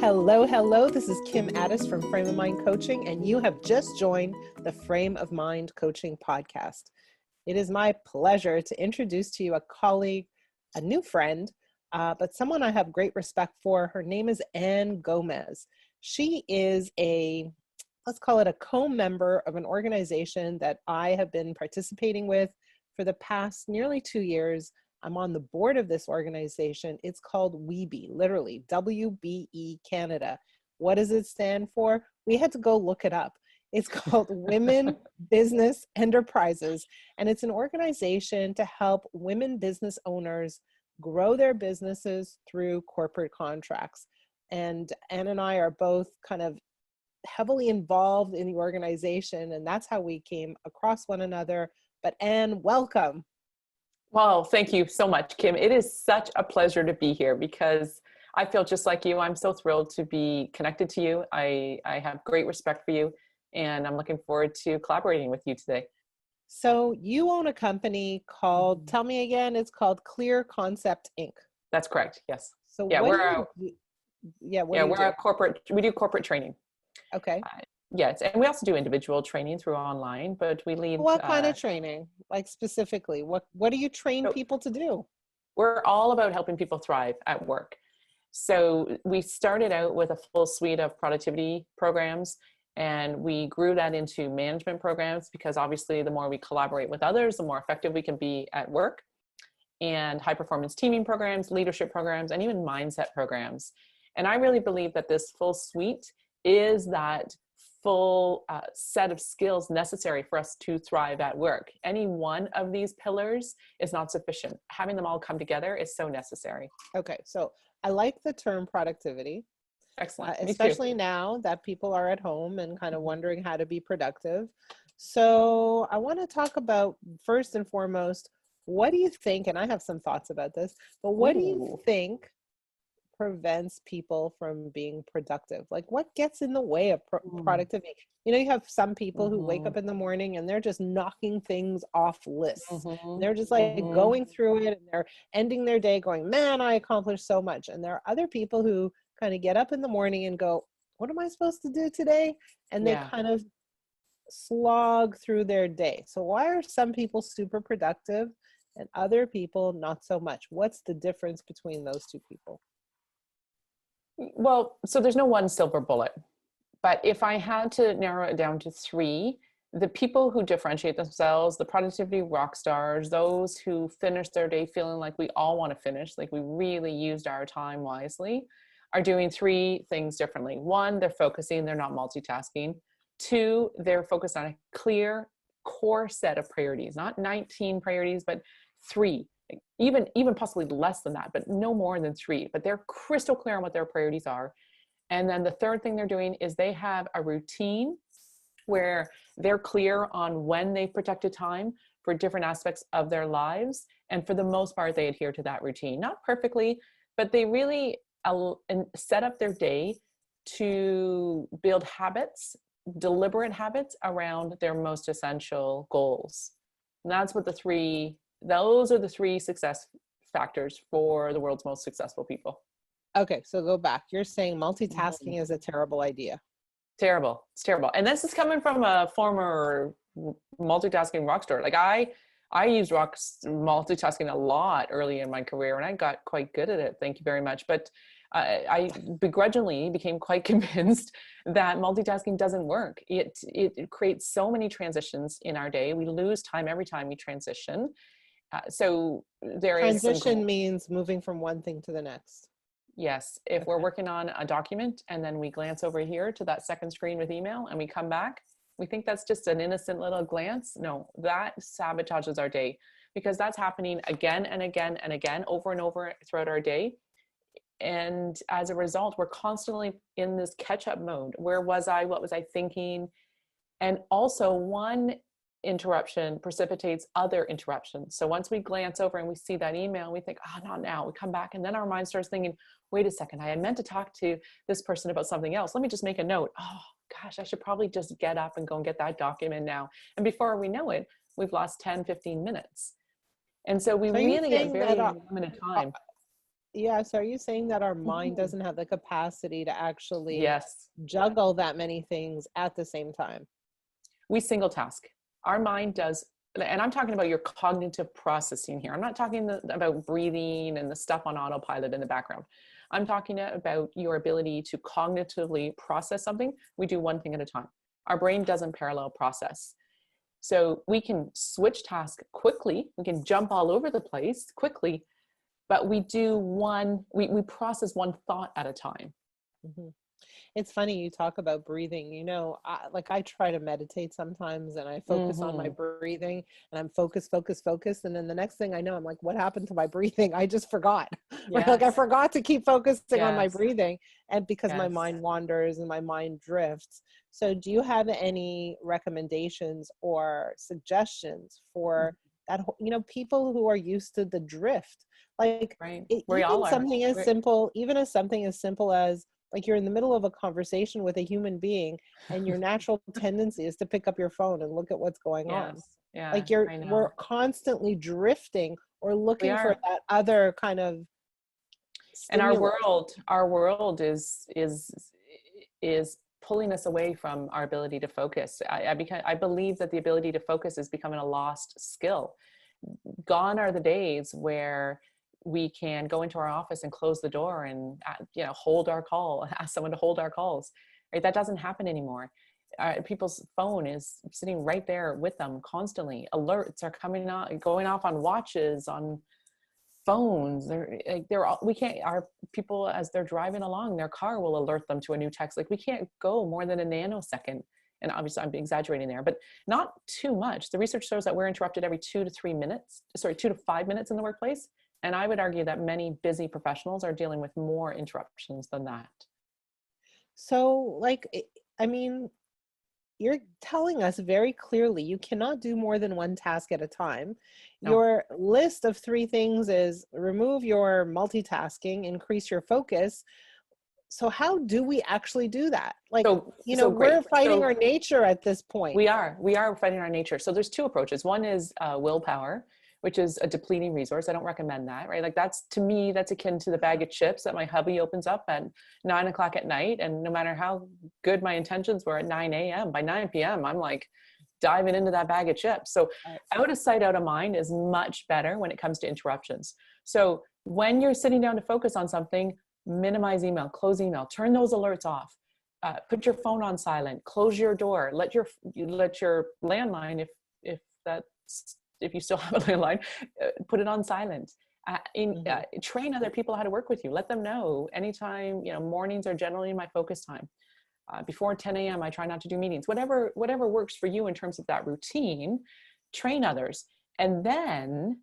Hello, hello. This is Kim Ades from Frame of Mind Coaching, and you have just joined the Frame of Mind Coaching podcast. It is my pleasure to introduce to you a colleague, a new friend, but someone I have great respect for. Her name is Anne Gomez. She is let's call it a co-member of an organization that I have been participating with for the past nearly 2 years. I'm on the board of this organization. It's called WBE, literally WBE Canada. What does it stand for? We had to go look it up. It's called Women Business Enterprises, and it's an organization to help women business owners grow their businesses through corporate contracts. And Anne and I are both kind of heavily involved in the organization, and that's how we came across one another. But Anne, welcome. Well, thank you so much, Kim. It is such a pleasure to be here because I feel just like you. I'm so thrilled to be connected to you. I have great respect for you, and I'm looking forward to collaborating with you today. So you own a company called, tell me again, it's called Clear Concept Inc. That's correct. Yes. So yeah, we're a corporate. We do corporate training. Okay. Yes, and we also do individual training through online, but we lead. What kind of training? Like specifically, what do you train people to do? We're all about helping people thrive at work. So we started out with a full suite of productivity programs, and we grew that into management programs because obviously the more we collaborate with others, the more effective we can be at work, and high performance teaming programs, leadership programs, and even mindset programs. And I really believe that this full suite is that full set of skills necessary for us to thrive at work. Any one of these pillars is not sufficient. Having them all come together is so necessary. Okay, so I like the term productivity. Excellent. Especially now that people are at home and kind of wondering how to be productive. So I want to talk about, first and foremost, what do you think, and I have some thoughts about this, but what do you think prevents people from being productive? Like, what gets in the way of productivity? You know, you have some people who wake up in the morning and they're just knocking things off lists. They're just like going through it, and they're ending their day going, man, I accomplished so much. And there are other people who kind of get up in the morning and go, what am I supposed to do today? And they kind of slog through their day. So why are some people super productive and other people not so much? What's the difference between those two people? Well, so there's no one silver bullet, but if I had to narrow it down to three, the people who differentiate themselves, the productivity rock stars, those who finish their day feeling like we all want to finish, like we really used our time wisely, are doing three things differently. One, they're focusing, they're not multitasking. Two, they're focused on a clear core set of priorities, not 19 priorities, but three. Even possibly less than that, but no more than three, but they're crystal clear on what their priorities are. And then the third thing they're doing is they have a routine where they're clear on when they've protected time for different aspects of their lives. And for the most part, they adhere to that routine, not perfectly, but they really set up their day to build habits, deliberate habits around their most essential goals. And that's what those are the three success factors for the world's most successful people. Okay, so go back. You're saying multitasking is a terrible idea. Terrible. It's terrible. And this is coming from a former multitasking rock star. Like I used multitasking a lot early in my career, and I got quite good at it. Thank you very much. But I begrudgingly became quite convinced that multitasking doesn't work. It creates so many transitions in our day. We lose time every time we transition. So transition means moving from one thing to the next. Yes. If we're working on a document and then we glance over here to that second screen with email and we come back, we think that's just an innocent little glance. No, that sabotages our day because that's happening again and again and again over and over throughout our day. And as a result, we're constantly in this catch-up mode. Where was I? What was I thinking? And also one interruption precipitates other interruptions. So once we glance over and we see that email, we think, not now. We come back and then our mind starts thinking, wait a second, I had meant to talk to this person about something else. Let me just make a note. Oh gosh, I should probably just get up and go and get that document now. And before we know it, we've lost 10, 15 minutes. And so we really get very limited time. Yeah, so are you saying that our mind Mhm. doesn't have the capacity to actually Yes. juggle that many things at the same time? We single task. Our mind does, and I'm talking about your cognitive processing here. I'm not talking about breathing and the stuff on autopilot in the background. I'm talking about your ability to cognitively process something. We do one thing at a time. Our brain doesn't parallel process. So we can switch tasks quickly. We can jump all over the place quickly, but we process one thought at a time. Mhm. It's funny you talk about breathing. I try to meditate sometimes and I focus on my Hmm. breathing and I'm focused. And then the next thing I know, I'm like, what happened to my breathing? I just forgot, right? Like I Yes. forgot to keep focusing on my Yes. breathing and because my Yes. mind wanders and my mind drifts. So do you have any recommendations or suggestions for people who are used to the drift? Like Right. it, We all are. even as something as simple as like you're in the middle of a conversation with a human being and your natural tendency is to pick up your phone and look at what's going on. Yes. Yeah, Like I we're know. constantly drifting or We looking for are. that other kind of And stimulus. our world is pulling us away from our ability to focus. I believe that the ability to focus is becoming a lost skill. Gone are the days where we can go into our office and close the door and hold our call, ask someone to hold our calls. Right? That doesn't happen anymore. People's phone is sitting right there with them constantly. Alerts are coming on, going off on watches, on phones. They're all, we can't, our people, as they're driving along, their car will alert them to a new text. Like we can't go more than a nanosecond. And obviously I'm exaggerating there, but not too much. The research shows that we're interrupted every 2 to 5 minutes in the workplace. And I would argue that many busy professionals are dealing with more interruptions than that. So I mean, you're telling us very clearly you cannot do more than one task at a time. No. Your list of three things is remove your multitasking, increase your focus. So how do we actually do that? Like, So great. we're fighting our nature at this point. We are fighting our nature. So there's two approaches. One is willpower, which is a depleting resource. I don't recommend that, right? Like that's, to me, that's akin to the bag of chips that my hubby opens up at 9 o'clock at night. And no matter how good my intentions were at 9 a.m., by 9 p.m., I'm like diving into that bag of chips. So Right. out of sight, out of mind is much better when it comes to interruptions. So when you're sitting down to focus on something, minimize email, close email, turn those alerts off. Put your phone on silent, close your door, let your landline, if that's, if you still have a landline, put it on silent. Mhm. Train other people how to work with you. Let them know anytime, mornings are generally my focus time. Before 10 a.m. I try not to do meetings. Whatever works for you in terms of that routine, train others. And then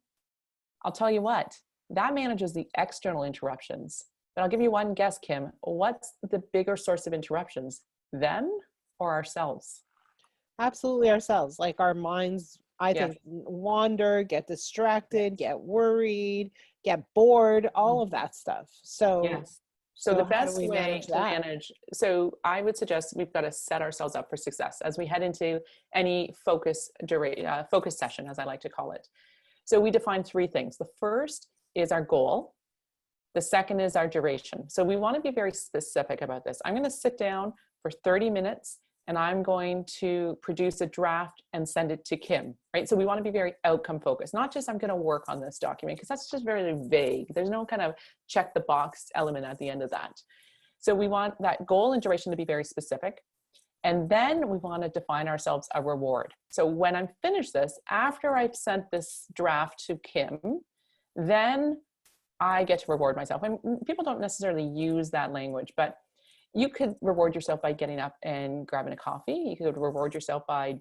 I'll tell you what, that manages the external interruptions. But I'll give you one guess, Kim. What's the bigger source of interruptions, them or ourselves? Absolutely ourselves. Like our minds, I Yes. think, wander, get distracted, get worried, get bored, all of that stuff. So, Yes. So so the how do best we way manage to that? manage, so I would suggest we've got to set ourselves up for success as we head into any focus session, as I like to call it. So we define three things. The first is our goal. The second is our duration. So we want to be very specific about this. I'm going to sit down for 30 minutes and I'm going to produce a draft and send it to Kim, right? So we want to be very outcome focused, not just I'm going to work on this document, because that's just very vague. There's no kind of check the box element at the end of that. So we want that goal and duration to be very specific. And then we want to define ourselves a reward. So when I'm finished this, after I've sent this draft to Kim, then I get to reward myself. And people don't necessarily use that language, but you could reward yourself by getting up and grabbing a coffee. You could reward yourself by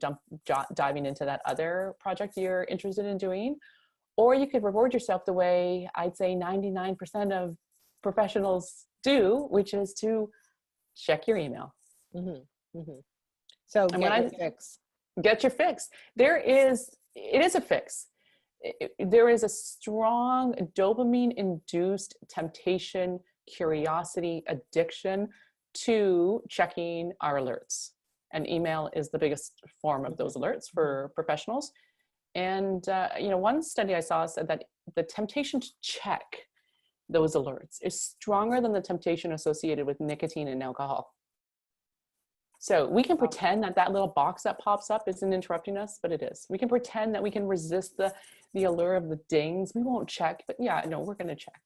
diving into that other project you're interested in doing. Or you could reward yourself the way I'd say 99% of professionals do, which is to check your email. Hmm. Hmm. So And when get your I fix. get your fix, it is a fix. There is a strong dopamine induced temptation, curiosity, addiction to checking our alerts. And email is the biggest form of those alerts for professionals. And one study I saw said that the temptation to check those alerts is stronger than the temptation associated with nicotine and alcohol. So we can pretend that that little box that pops up isn't interrupting us, but it is. We can pretend that we can resist the allure of the dings. We won't check, but yeah, no, we're going to check.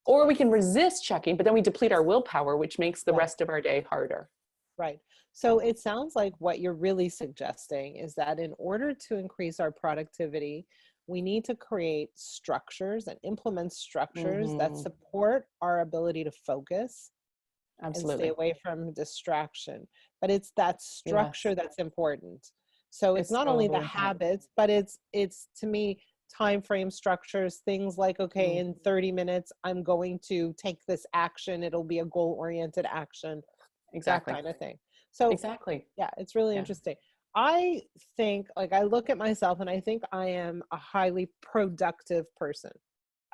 Or we can resist checking, but then we deplete our willpower, which makes the rest of our day harder. Right. So it sounds like what you're really suggesting is that in order to increase our productivity, we need to create structures and implement structures that support our ability to focus and stay away from distraction. But it's that structure that's important. So it's not only the habits, but it's to me, time frame structures, things like, okay, in 30 minutes, I'm going to take this action. It'll be a goal-oriented action. Exactly. That kind of thing. So yeah, it's really interesting. I think, like, I look at myself and I think I am a highly productive person.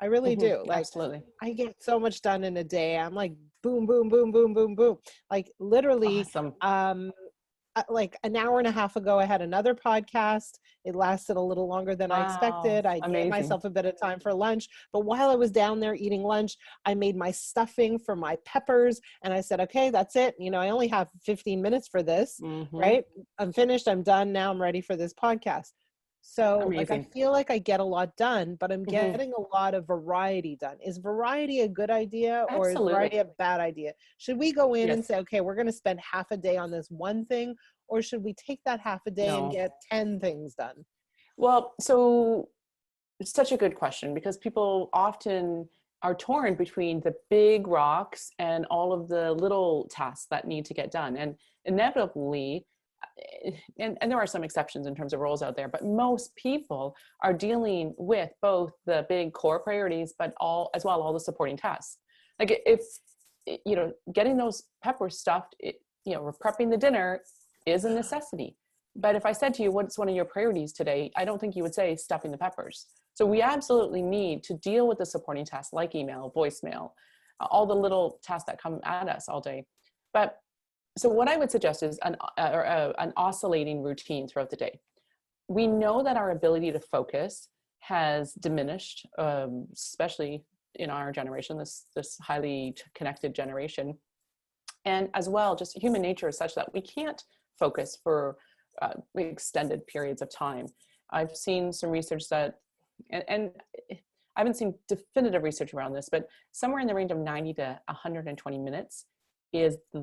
I really do. Like, absolutely. I get so much done in a day. I'm like, boom, boom, boom, boom, boom, boom. Like literally, like an hour and a half ago, I had another podcast. It lasted a little longer than I expected. I gave myself a bit of time for lunch. But while I was down there eating lunch, I made my stuffing for my peppers. And I said, okay, that's it. You know, I only have 15 minutes for this, right? I'm finished. I'm done. Now I'm ready for this podcast. So like, I feel like I get a lot done, but I'm getting a lot of variety done. Is variety a good idea or is variety a bad idea? Should we go in and say, okay, we're going to spend half a day on this one thing, or should we take that half a day and get 10 things done? Well, so it's such a good question because people often are torn between the big rocks and all of the little tasks that need to get done. And inevitably, and there are some exceptions in terms of roles out there, but most people are dealing with both the big core priorities, but all the supporting tasks. Like if, you know, getting those peppers stuffed, you know, prepping the dinner is a necessity. But if I said to you, what's one of your priorities today? I don't think you would say stuffing the peppers. So we absolutely need to deal with the supporting tasks like email, voicemail, all the little tasks that come at us all day. But so what I would suggest is an oscillating routine throughout the day. We know that our ability to focus has diminished, especially in our generation, this highly connected generation. And as well, just human nature is such that we can't focus for extended periods of time. I've seen some research that, and I haven't seen definitive research around this, but somewhere in the range of 90 to 120 minutes is the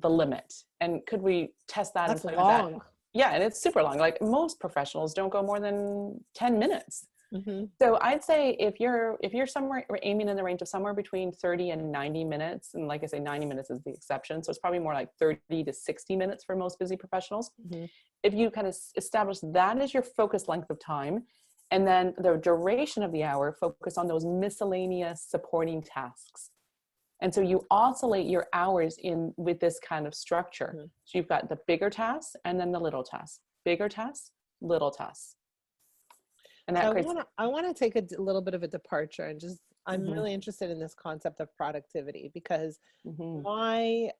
limit. And could we test that? That's and play long. with that? Yeah, and it's super long. Like most professionals don't go more than 10 minutes. So I'd say if you're somewhere aiming in the range of somewhere between 30 and 90 minutes, and like I say, 90 minutes is the exception. So it's probably more like 30 to 60 minutes for most busy professionals. If you kind of establish that as your focus length of time, and then the duration of the hour, focus on those miscellaneous supporting tasks. And so you oscillate your hours in with this kind of structure. So you've got the bigger tasks and then the little tasks, bigger tasks, little tasks. And that so I want to take a little bit of a departure and just, I'm really interested in this concept of productivity because I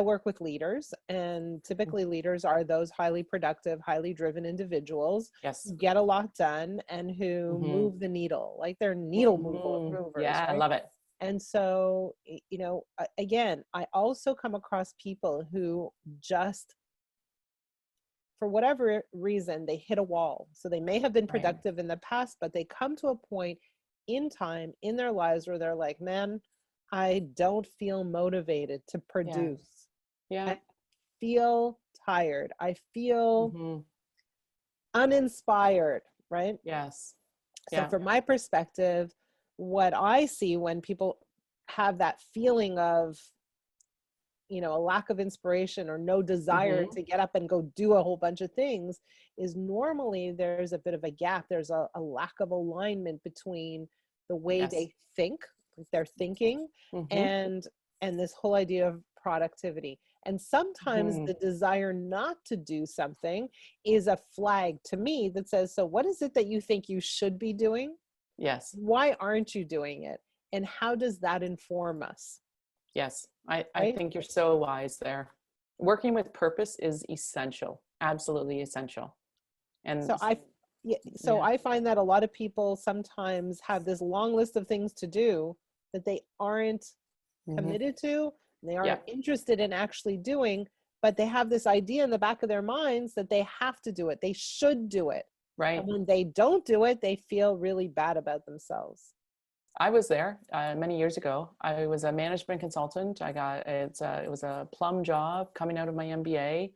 work with leaders, and typically leaders are those highly productive, highly driven individuals who get a lot done and who move the needle, like they're needle movers. Yeah, right? I love it. And so, you know, again, I also come across people who just, for whatever reason, they hit a wall. So they may have been productive in the past, but they come to a point in time in their lives where they're like, man, I don't feel motivated to produce. I feel tired. I feel uninspired, right? So from my perspective, what I see when people have that feeling of, you know, a lack of inspiration or no desire to get up and go do a whole bunch of things is normally there's a bit of a gap. There's a lack of alignment between the way they think, their thinking, and this whole idea of productivity. And sometimes the desire not to do something is a flag to me that says, so what is it that you think you should be doing? Why aren't you doing it? And how does that inform us? I think you're so wise there. Working with purpose is essential, absolutely essential. And so Yeah, so Yeah. I find that a lot of people sometimes have this long list of things to do that they aren't Hmm. committed to, they Yeah. aren't interested in actually doing, but they have this idea in the back of their minds that they have to do it, they should do it. And Right. when they don't do it, they feel really bad about themselves. I was there many years ago. I was a management consultant. It was a plum job coming out of my MBA.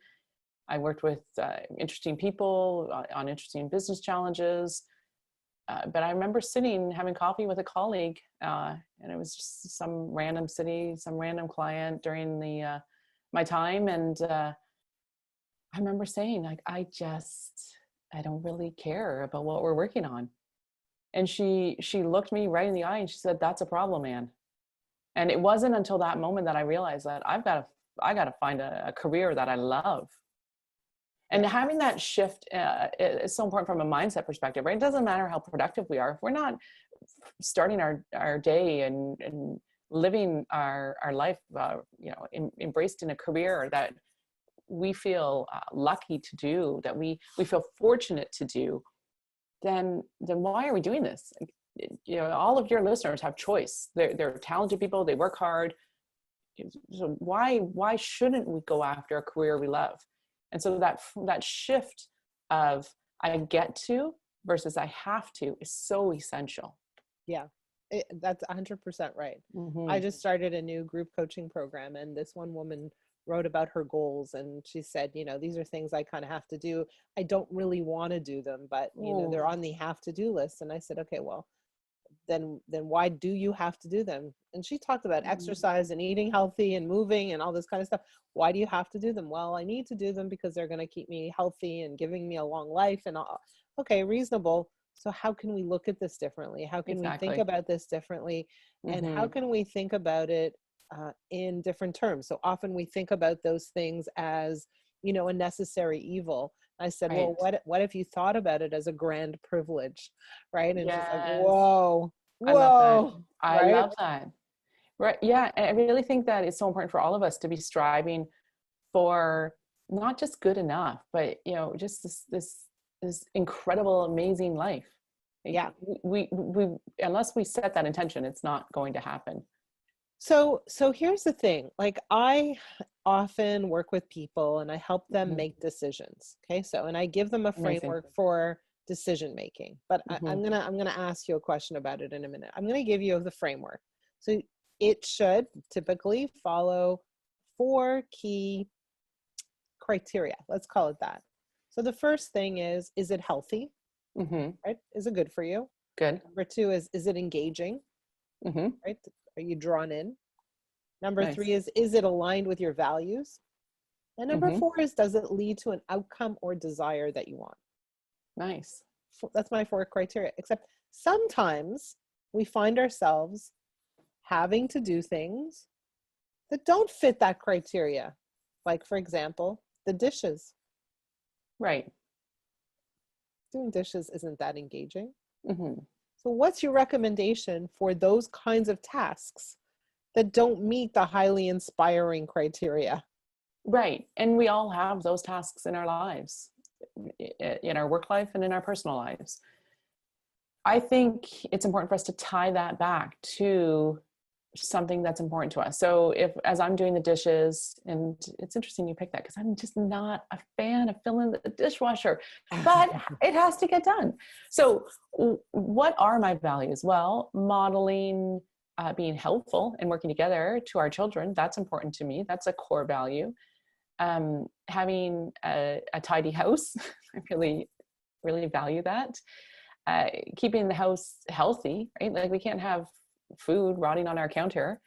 I worked with interesting people on interesting business challenges. But I remember sitting having coffee with a colleague, and it was just some random city, some random client during the my time, and I remember saying, like, I don't really care about what we're working on. And she looked me right in the eye and she said, "That's a problem, man." And it wasn't until that moment that I realized that I got to find a career that I love. And Yeah. having that shift is so important from a mindset perspective, right? It doesn't matter how productive we are. If we're not starting our day and living our life, embraced in a career that we feel lucky to do, that we feel fortunate to do, then why are we doing this? All of your listeners have choice. They're talented people. They work hard. So why shouldn't we go after a career we love? And so that shift of I get to versus I have to is so essential. Yeah, that's 100% right. Mm-hmm. I just started a new group coaching program, and this one woman wrote about her goals, and she said, these are things I kind of have to do. I don't really want to do them, but they're on the have to do list. And I said, okay, well, then why do you have to do them? And she talked about exercise and eating healthy and moving and all this kind of stuff. Why do you have to do them? Well, I need to do them because they're going to keep me healthy and giving me a long life and all. Okay, reasonable. So how can we look at this differently? How can we think Exactly. about this differently? And how Mm-hmm. can we think about it in different terms? So often we think about those things as, a necessary evil. I said, well, Right. what if you thought about it as a grand privilege, right? And she's like, Yes. whoa, I love that. whoa, I right? love that. Right. Yeah. And I really think that it's so important for all of us to be striving for not just good enough, but just this incredible, amazing life. Like, Yeah. we unless we set that intention, it's not going to happen. So here's the thing. Like, I often work with people and I help them Mhm. make decisions. Okay. So, and I give them a Amazing. framework for decision making, but Hmm. I'm gonna ask you a question about it in a minute. I'm gonna give you the framework. So it should typically follow 4 key criteria. Let's call it that. So the first thing is it healthy? Hmm. Right? Is it good for you? Good. Number 2 is it engaging? Hmm. Right? Are you drawn in? Number Nice. 3 is it aligned with your values? And number Hmm. 4 is, does it lead to an outcome or desire that you want? Nice. That's my 4 criteria. Except sometimes we find ourselves having to do things that don't fit that criteria. Like, for example, the dishes. Right. Doing dishes isn't that engaging. Hmm. So what's your recommendation for those kinds of tasks that don't meet the highly inspiring criteria? Right. And we all have those tasks in our lives, in our work life and in our personal lives. I think it's important for us to tie that back to something that's important to us. So if, as I'm doing the dishes, and it's interesting you pick that because I'm just not a fan of filling the dishwasher, but it has to get done. So what are my values? Well, modeling, being helpful and working together to our children, that's important to me. That's a core value. Having a tidy house, I really value that. Keeping the house healthy, right? Like, we can't have food rotting on our counter.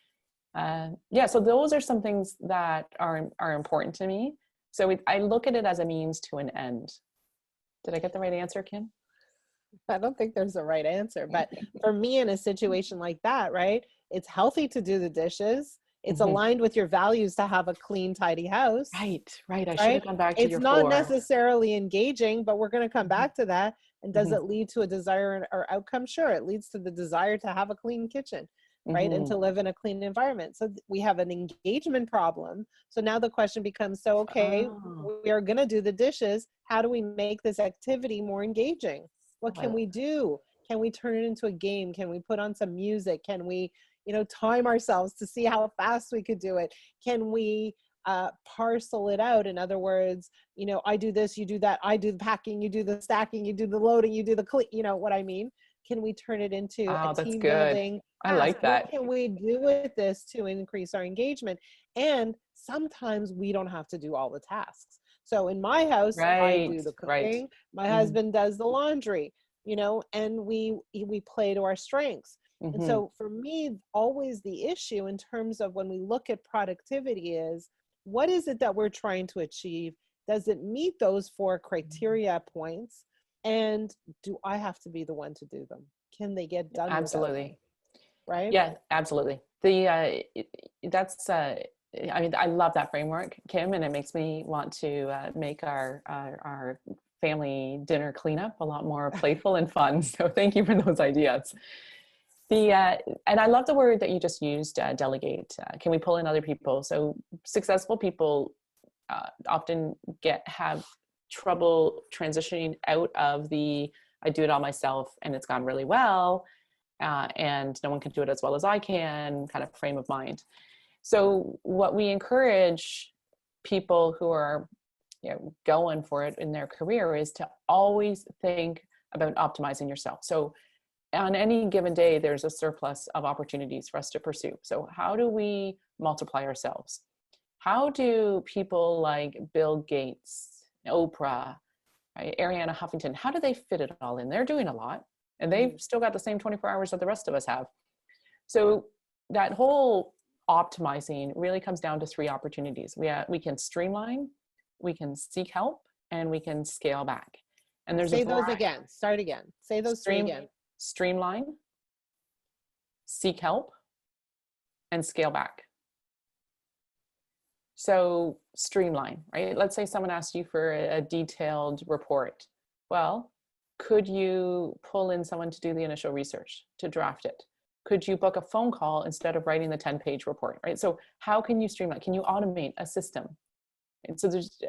So those are some things that are important to me. So I look at it as a means to an end. Did I get the right answer, Kim? I don't think there's a right answer, but for me in a situation like that, right? It's healthy to do the dishes. It's Mm-hmm. aligned with your values to have a clean, tidy house, Right. I should right? have gone back to It's your not 4. necessarily engaging, but we're going to come back to that. And does Mm-hmm. it lead to a desire or outcome? Sure, it leads to the desire to have a clean kitchen. right? And Mm-hmm. to live in a clean environment. So we have an engagement problem. So now the question becomes, so, okay, Oh, we are going to do the dishes. How do we make this activity more engaging? What can well, we do? Can we turn it into a game? Can we put on some music? Can we, time ourselves to see how fast we could do it? Can we parcel it out? In other words, I do this, you do that. I do the packing, you do the stacking, you do the loading, you do the clean, what I mean? Can we turn it into a oh, that's team good. building I task? like What that. can we do with this to increase our engagement? And sometimes we don't have to do all the tasks. So in my house, I Right, do the right. cooking, my Mm-hmm. husband does the laundry, and we play to our strengths. And Mm-hmm. so for me, always the issue in terms of when we look at productivity is, what is it that we're trying to achieve? Does it meet those 4 criteria points? And do I have to be the one to do them? Can they get done without me? Absolutely. Right? Yeah, absolutely. That's I mean, I love that framework, Kim, and it makes me want to make our family dinner cleanup a lot more playful and fun. So thank you for those ideas. And I love the word that you just used, delegate. Can we pull in other people? So successful people often have trouble transitioning out of the I do it all myself and it's gone really well, and no one can do it as well as I can kind of frame of mind. So what we encourage people who are going for it in their career is to always think about optimizing yourself. So on any given day, there's a surplus of opportunities for us to pursue. So how do we multiply ourselves? How do people like Bill Gates, Oprah, right, Ariana Huffington, how do they fit it all in? They're doing a lot and they've still got the same 24 hours that the rest of us have. So that whole optimizing really comes down to 3 opportunities. We can streamline, we can seek help, and we can scale back. And there's Say those again. Start again. Say those 3 again. Streamline, seek help, and scale back. So streamline, right? Let's say someone asked you for a detailed report. Well, could you pull in someone to do the initial research, to draft it? Could you book a phone call instead of writing the 10-page report, right? So how can you streamline? Can you automate a system? And so there's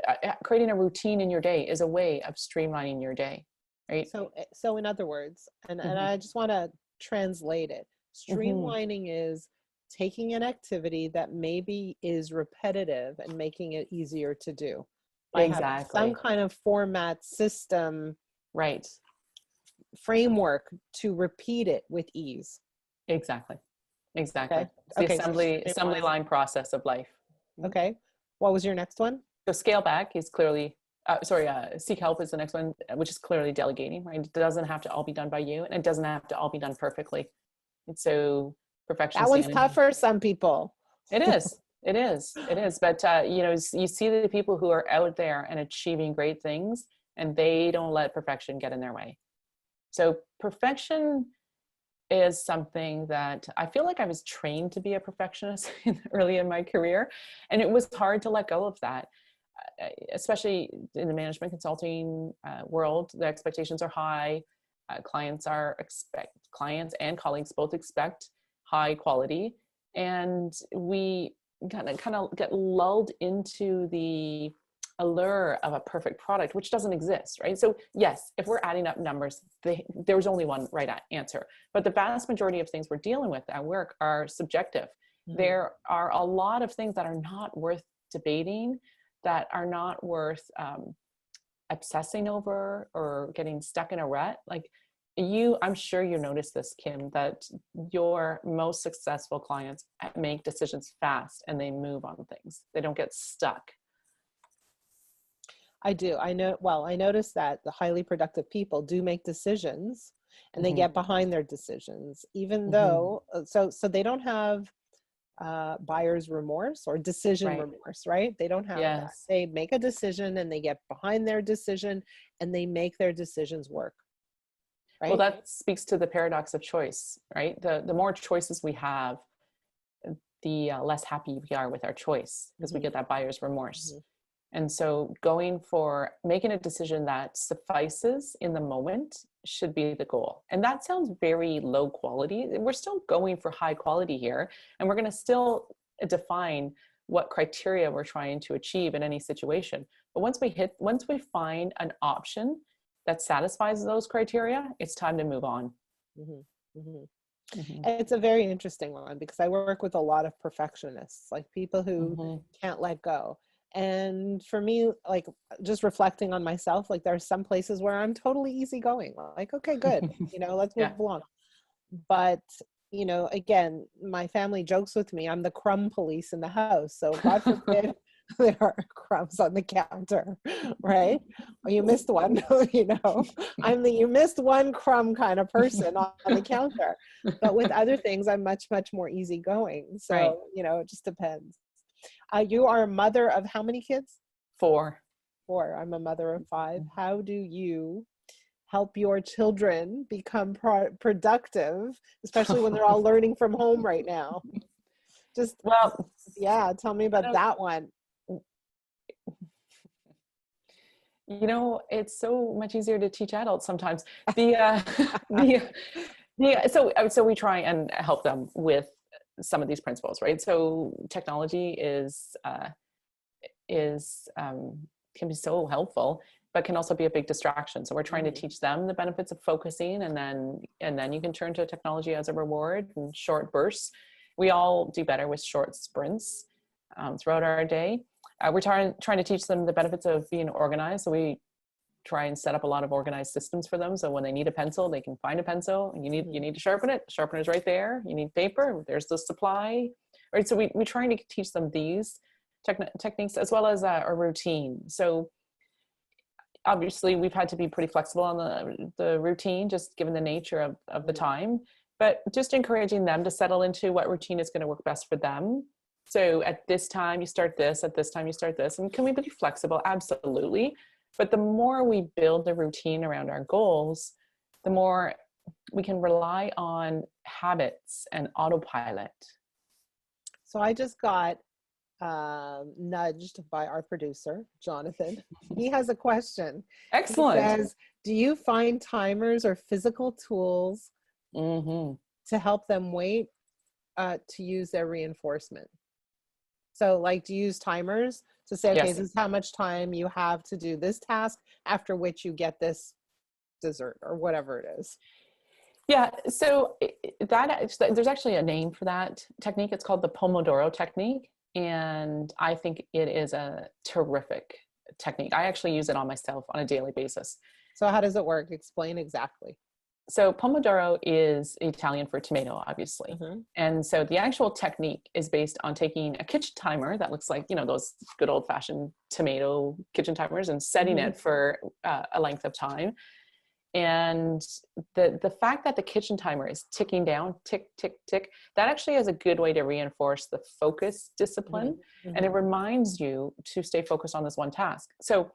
creating a routine in your day is a way of streamlining your day, right? So in other words, and I just want to translate it. Streamlining is taking an activity that maybe is repetitive and making it easier to do by having some kind of format, system, right, framework to repeat it with ease. Exactly. Okay. It's the assembly line process of life. Okay. What was your next one? So scale back is clearly, seek help is the next one, which is clearly delegating, right? It doesn't have to all be done by you, and it doesn't have to all be done perfectly. And so perfection. That one's tough for some people. It is. It is. But, you see the people who are out there and achieving great things, and they don't let perfection get in their way. So perfection is something that I feel like I was trained to be a perfectionist early in my career. And it was hard to let go of that, especially in the management consulting world. The expectations are high. Clients and colleagues both expect high quality. And we kind of get lulled into the allure of a perfect product, which doesn't exist, right? So yes, if we're adding up numbers, there's only one right answer. But the vast majority of things we're dealing with at work are subjective. There are a lot of things that are not worth debating, that are not worth obsessing over or getting stuck in a rut. Like I'm sure you noticed this, Kim, that your most successful clients make decisions fast and they move on things. They don't get stuck. I do. I noticed that the highly productive people do make decisions and they get behind their decisions, even though, so they don't have buyer's remorse or decision remorse, right? They don't have that. They make a decision and they get behind their decision and they make their decisions work. Right? Well, that speaks to the paradox of choice, right? The more choices we have, the less happy we are with our choice, because we get that buyer's remorse. And so making a decision that suffices in the moment should be the goal. And that sounds very low quality. We're still going for high quality here, and we're going to still define what criteria we're trying to achieve in any situation. But once we find an option that satisfies those criteria, it's time to move on. Mm-hmm. Mm-hmm. Mm-hmm. It's a very interesting one because I work with a lot of perfectionists, like people who Mm-hmm. can't let go. And for me, like just reflecting on myself, like there are some places where I'm totally easygoing, like, okay, good, let's move Yeah. along. But, again, my family jokes with me, I'm the crumb police in the house. So God forbid there are crumbs on the counter, right? Or you missed one, I'm the you missed one crumb kind of person on the counter. But with other things, I'm much, much more easygoing. So, Right. it just depends. You are a mother of how many kids? 4. 4. I'm a mother of 5. How do you help your children become productive, especially when they're all learning from home right now? Just, Well, tell me about that one. It's so much easier to teach adults sometimes. So we try and help them with some of these principles, right? So technology can be so helpful, but can also be a big distraction. So we're trying to teach them the benefits of focusing, and then you can turn to technology as a reward in short bursts. We all do better with short sprints throughout our day. We're trying to teach them the benefits of being organized. So we try and set up a lot of organized systems for them. So when they need a pencil, they can find a pencil. And you need to sharpen it. The sharpener's right there. You need paper. There's the supply. Right. So we're trying to teach them these techniques as well as a routine. So obviously we've had to be pretty flexible on the routine, just given the nature of the time, but just encouraging them to settle into what routine is going to work best for them. So at this time you start this, at this time you start this. And can we be flexible? Absolutely. But the more we build the routine around our goals, the more we can rely on habits and autopilot. So I just got nudged by our producer, Jonathan. He has a question. Excellent. He says, do you find timers or physical tools to help them wait to use their reinforcement? So like, do you use timers to say, okay, Yes. This is how much time you have to do this task, after which you get this dessert or whatever it is? Yeah, so there's actually a name for that technique. It's called the Pomodoro technique. And I think it is a terrific technique. I actually use it on myself on a daily basis. So how does it work? Explain exactly. So Pomodoro is Italian for tomato, obviously. And so the actual technique is based on taking a kitchen timer that looks like, those good old fashioned tomato kitchen timers, and setting it for a length of time. And the fact that the kitchen timer is ticking down, tick, tick, tick, that actually is a good way to reinforce the focus discipline. And it reminds you to stay focused on this one task. So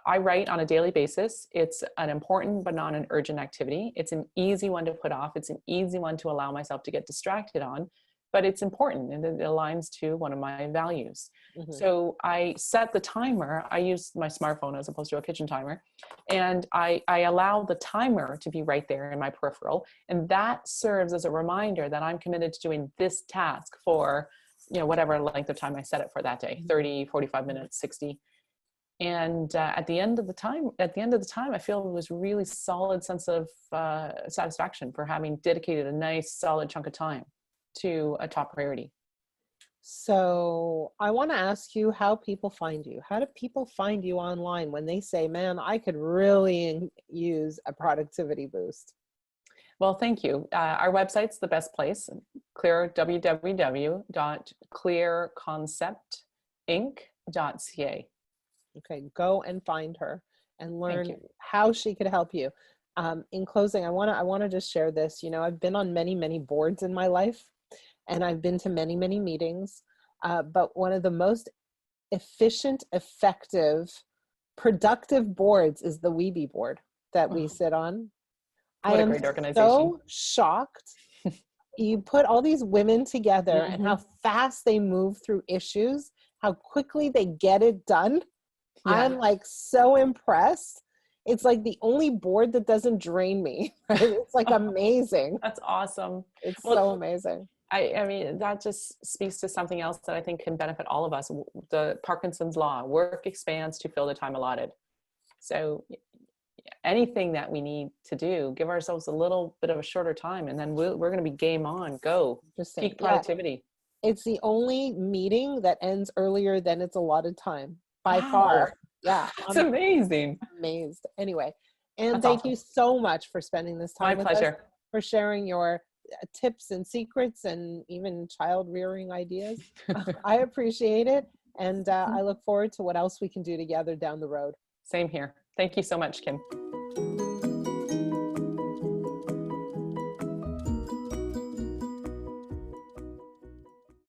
I write on a daily basis. It's an important but not an urgent activity. It's an easy one to put off. It's an easy one to allow myself to get distracted on, but it's important and it aligns to one of my values. So I set the timer. I use my smartphone as opposed to a kitchen timer. And I allow the timer to be right there in my peripheral. And that serves as a reminder that I'm committed to doing this task for, whatever length of time I set it for that day, 30, 45 minutes, 60. And at the end of the time, I feel it was really solid sense of satisfaction for having dedicated a nice solid chunk of time to a top priority. So I want to ask you how people find you. How do people find you online when they say, man, I could really use a productivity boost? Well, thank you. Our website's the best place, www.clearconceptinc.ca. Okay, go and find her and learn how she could help you. In closing, I want to just share this. I've been on many, many boards in my life, and I've been to many, many meetings. But one of the most efficient, effective, productive boards is the Weeby board that we sit on. What a great organization. So shocked. You put all these women together and how fast they move through issues, how quickly they get it done. Yeah. I'm like so impressed. It's like the only board that doesn't drain me. Right? It's like amazing. That's awesome. It's Well, so amazing. I mean, that just speaks to something else that I think can benefit all of us. The Parkinson's law, work expands to fill the time allotted. So anything that we need to do, give ourselves a little bit of a shorter time, and then we're going to be game on, go, Interesting. peak productivity. Yeah. It's the only meeting that ends earlier than its allotted time by Wow. far. Yeah. That's amazing. Amazed. Anyway, and That's thank awesome. you so much for spending this time My with us, pleasure. for sharing your tips and secrets and even child rearing ideas. I appreciate it. And I look forward to what else we can do together down the road. Same here. Thank you so much, Kim.